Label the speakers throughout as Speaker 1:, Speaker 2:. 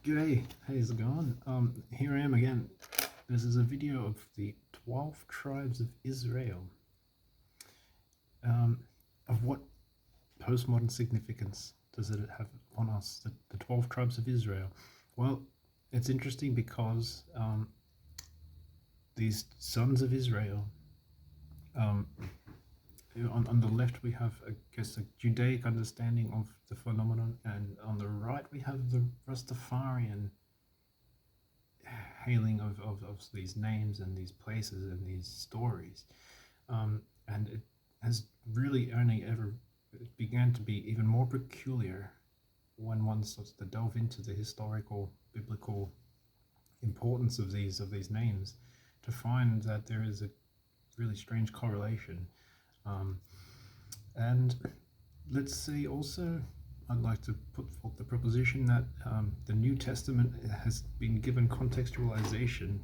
Speaker 1: G'day, how's it going? Here I am again. This is a video of the 12 tribes of Israel. Of what postmodern significance does it have on us, the 12 tribes of Israel? Well, it's interesting because these sons of Israel, on the left we have, I guess, a Judaic understanding of the phenomenon, and on the right we have the Rastafarian hailing of these names and these places and these stories. And it has really only ever it began to be even more peculiar when one starts to delve into the historical, biblical importance of these names, to find that there is a really strange correlation. And let's say also, I'd like to put forth the proposition that the New Testament has been given contextualization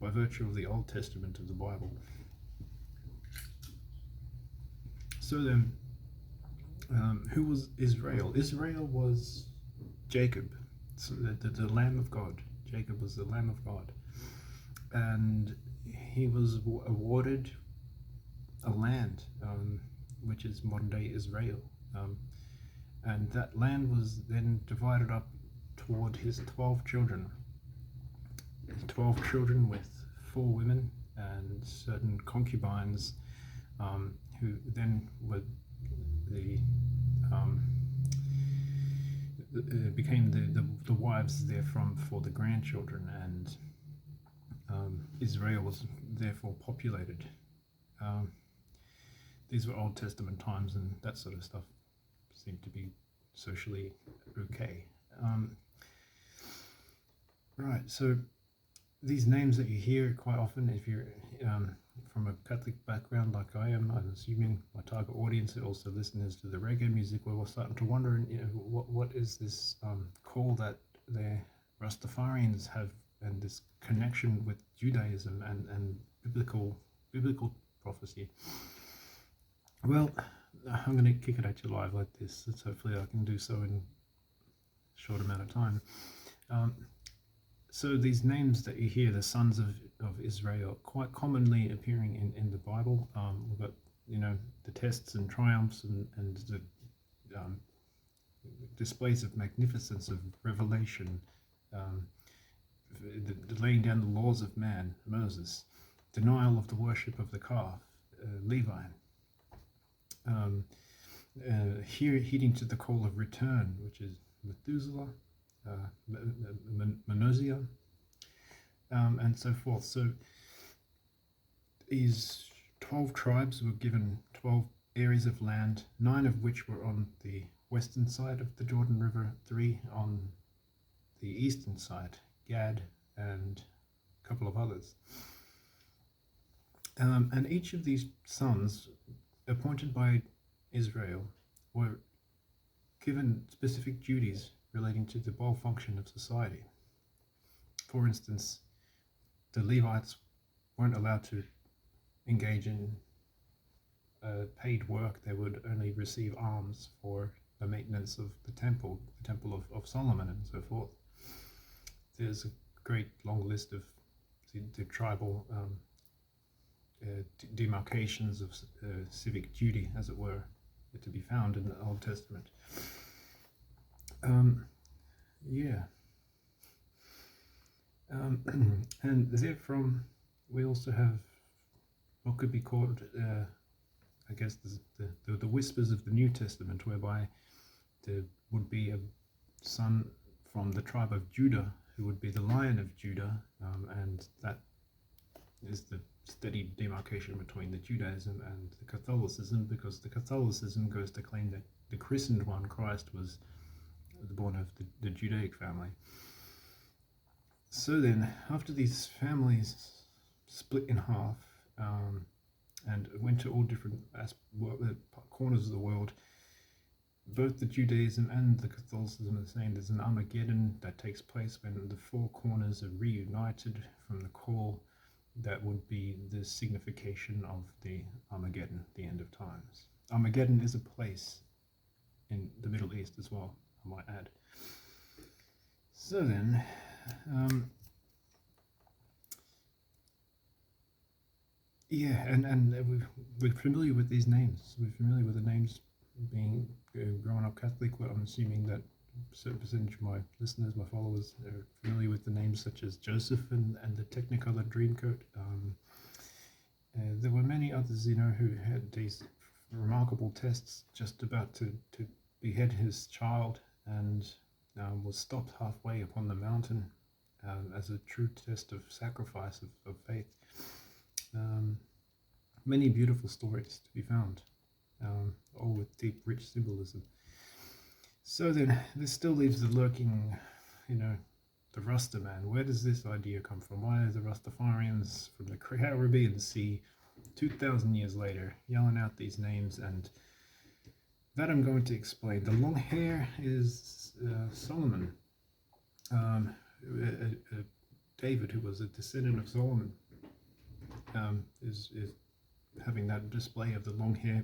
Speaker 1: by virtue of the Old Testament of the Bible. So then, who was Israel? Israel was Jacob, so the Lamb of God. Jacob was the Lamb of God. And he was awarded a land, which is modern-day Israel. And that land was then divided up toward his 12 children. 12 children with 4 women and certain concubines, who then were became the wives therefrom for the grandchildren, and Israel was therefore populated. These were Old Testament times, and that sort of stuff seemed to be socially okay. Right, so these names that you hear quite often, if you're from a Catholic background like I am, I'm assuming my target audience are also listeners to the reggae music, where we're starting to wonder, what is this call that the Rastafarians have, and this connection with Judaism and biblical prophecy. Well, I'm going to kick it at you live like this. It's hopefully I can do so in a short amount of time. So these names that you hear, the sons of Israel, quite commonly appearing in the Bible. We've got, the tests and triumphs and the displays of magnificence of revelation, the laying down the laws of man, Moses, denial of the worship of the calf, Levi. Here heeding to the call of return, which is Methuselah, Manoziah, and so forth. So these 12 tribes were given 12 areas of land, 9 of which were on the western side of the Jordan River, 3 on the eastern side, Gad, and a couple of others. And each of these sons, appointed by Israel, were given specific duties relating to the bowel function of society. For instance, the Levites weren't allowed to engage in paid work. They would only receive alms for the maintenance of the temple of Solomon, and so forth. There's a great long list of the tribal demarcations of civic duty, as it were, to be found in the Old Testament. And therefrom we also have what could be called, I guess, the whispers of the New Testament, whereby there would be a son from the tribe of Judah who would be the Lion of Judah, and that is the steady demarcation between the Judaism and the Catholicism, because the Catholicism goes to claim that the christened one, Christ, was born of the Judaic family. So then, after these families split in half and went to all different corners of the world, both the Judaism and the Catholicism are saying there's an Armageddon that takes place when the 4 corners are reunited from the call that would be the signification of the Armageddon, the end of times. Armageddon is a place in the Middle East as well, I might add. So then, um, yeah, and we're familiar with these names. We're familiar with the names being growing up Catholic. Well, I'm assuming that a certain percentage of my listeners, my followers, are familiar with the names such as Joseph and the Technicolor Dreamcoat. There were many others, who had these remarkable tests just about to behead his child and was stopped halfway upon the mountain as a true test of sacrifice of faith. Many beautiful stories to be found, all with deep, rich symbolism. So then, this still leaves the lurking, the Rasta man. Where does this idea come from? Why are the Rastafarians from the Caribbean Sea 2,000 years later yelling out these names? And that I'm going to explain. The long hair is Solomon, David, who was a descendant of Solomon, is having that display of the long hair.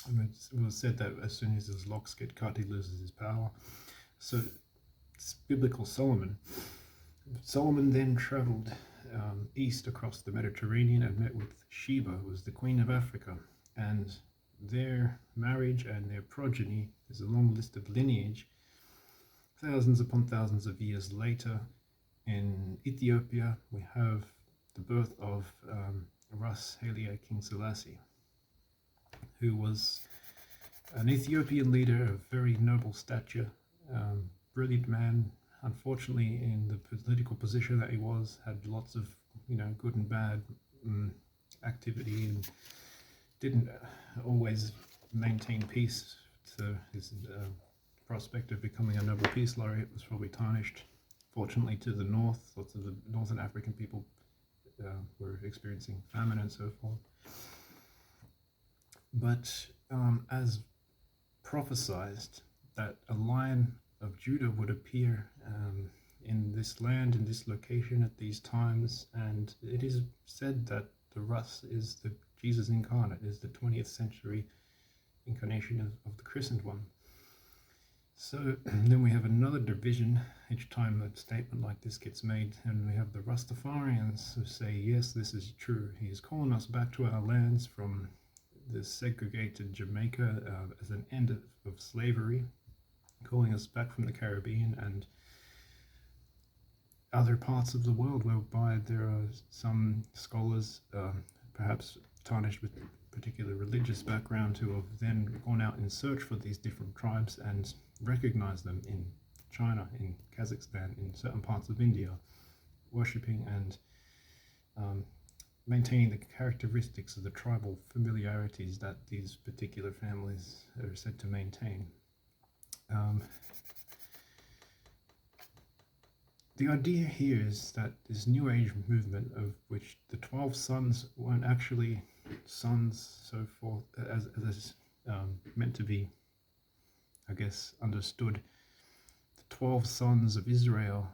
Speaker 1: It was said that as soon as his locks get cut, he loses his power. So it's biblical Solomon. Solomon then traveled east across the Mediterranean and met with Sheba, who was the Queen of Africa. And their marriage and their progeny is a long list of lineage. Thousands upon thousands of years later, in Ethiopia, we have the birth of Ras Haile King Selassie, who was an Ethiopian leader of very noble stature, brilliant man. Unfortunately, in the political position that he was, had lots of good and bad activity, and didn't always maintain peace. So his prospect of becoming a Nobel Peace Laureate was probably tarnished. Fortunately, to the north, lots of the Northern African people were experiencing famine and so forth. But as prophesied, that a Lion of Judah would appear in this land, in this location, at these times, and it is said that the Rus is the Jesus incarnate, is the 20th century incarnation of the christened one. So then we have another division each time a statement like this gets made, and we have the Rastafarians who say, yes, this is true. He is calling us back to our lands from the segregated Jamaica as an end of slavery, calling us back from the Caribbean and other parts of the world, whereby there are some scholars, perhaps tarnished with particular religious background, who have then gone out in search for these different tribes and recognized them in China, in Kazakhstan, in certain parts of India, worshipping and maintaining the characteristics of the tribal familiarities that these particular families are said to maintain. The idea here is that this New Age movement, of which the 12 sons weren't actually sons, so forth, as meant to be, I guess, understood. The 12 sons of Israel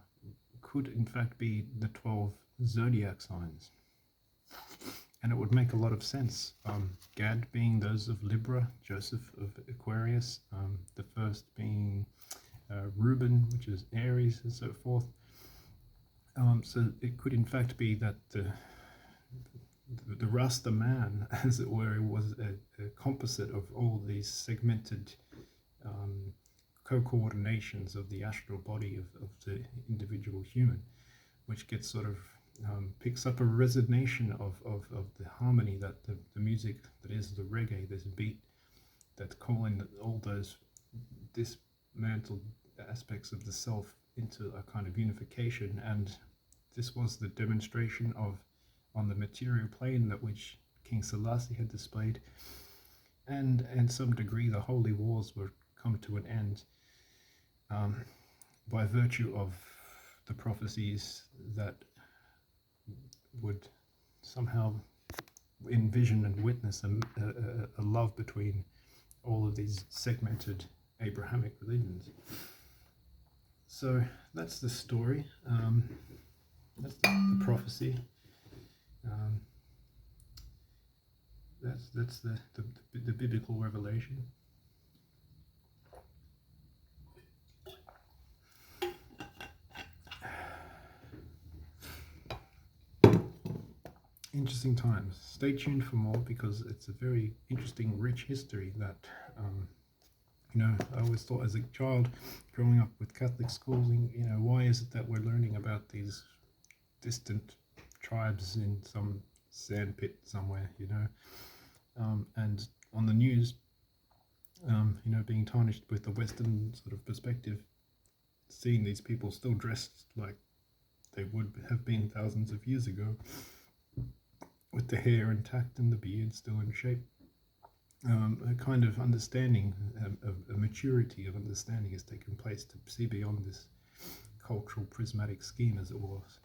Speaker 1: could in fact be the 12 zodiac signs. And it would make a lot of sense. Gad being those of Libra, Joseph of Aquarius, the first being Reuben, which is Aries, and so forth. So it could in fact be that the Rasta man, as it were, was a composite of all these segmented co-coordinations of the astral body of the individual human, which gets sort of picks up a resonation of the harmony that the music that is the reggae, this beat that's calling all those dismantled aspects of the self into a kind of unification. And this was the demonstration of, on the material plane, that which King Selassie had displayed, and in some degree the holy wars were come to an end by virtue of the prophecies that would somehow envision and witness a love between all of these segmented Abrahamic religions. So that's the story. That's the prophecy. That's the biblical revelation. interesting times. Stay tuned for more because it's a very interesting, rich history that, I always thought as a child growing up with Catholic schooling, why is it that we're learning about these distant tribes in some sand pit somewhere, and on the news, being tarnished with the Western sort of perspective, seeing these people still dressed like they would have been thousands of years ago, with the hair intact and the beard still in shape. A kind of understanding, a maturity of understanding has taken place to see beyond this cultural prismatic scheme, as it was,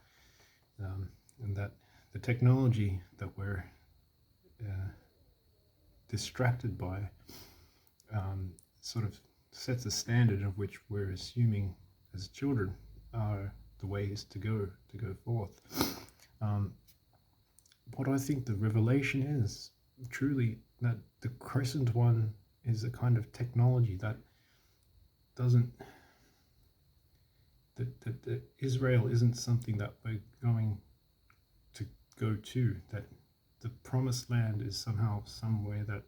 Speaker 1: and that the technology that we're distracted by sort of sets a standard of which we're assuming as children are the ways to go forth. What I think the revelation is truly that the Crescent One is a kind of technology that doesn't, that Israel isn't something that we're going to go to, that the promised land is somehow somewhere that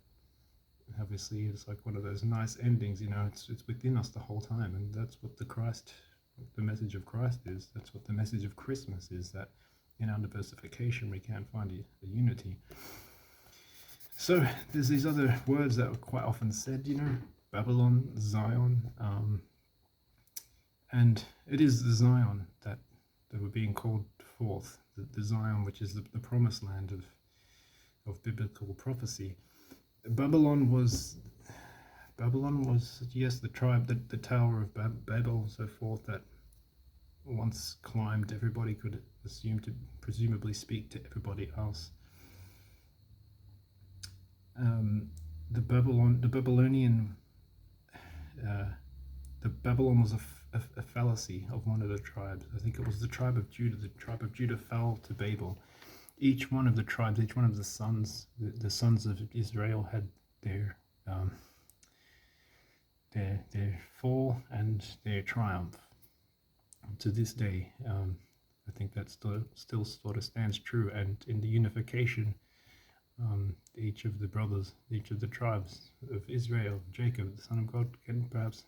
Speaker 1: obviously it's like one of those nice endings, it's within us the whole time, and that's what the message of Christ is. That's what the message of Christmas is, that in our diversification we can find a unity. So there's these other words that are quite often said, Babylon, Zion, and it is the Zion that were being called forth, the Zion which is the promised land of biblical prophecy. Babylon was yes, the tribe, the Tower of Babel and so forth, that once climbed, everybody could assume to presumably speak to everybody else. The Babylon was a fallacy of one of the tribes. I think it was the tribe of Judah. The tribe of Judah fell to Babel. Each one of the tribes, each one of the sons of Israel had their fall and their triumph. To this day, I think that still sort of stands true. And in the unification, each of the brothers, each of the tribes of Israel, Jacob, the son of God, can perhaps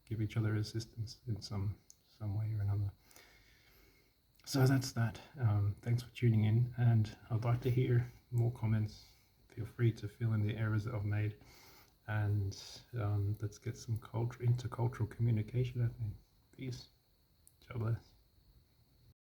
Speaker 1: give each other assistance in some way or another. So that's that. Thanks for tuning in, and I'd like to hear more comments. Feel free to fill in the errors that I've made, and let's get some intercultural communication happening. Peace. God bless.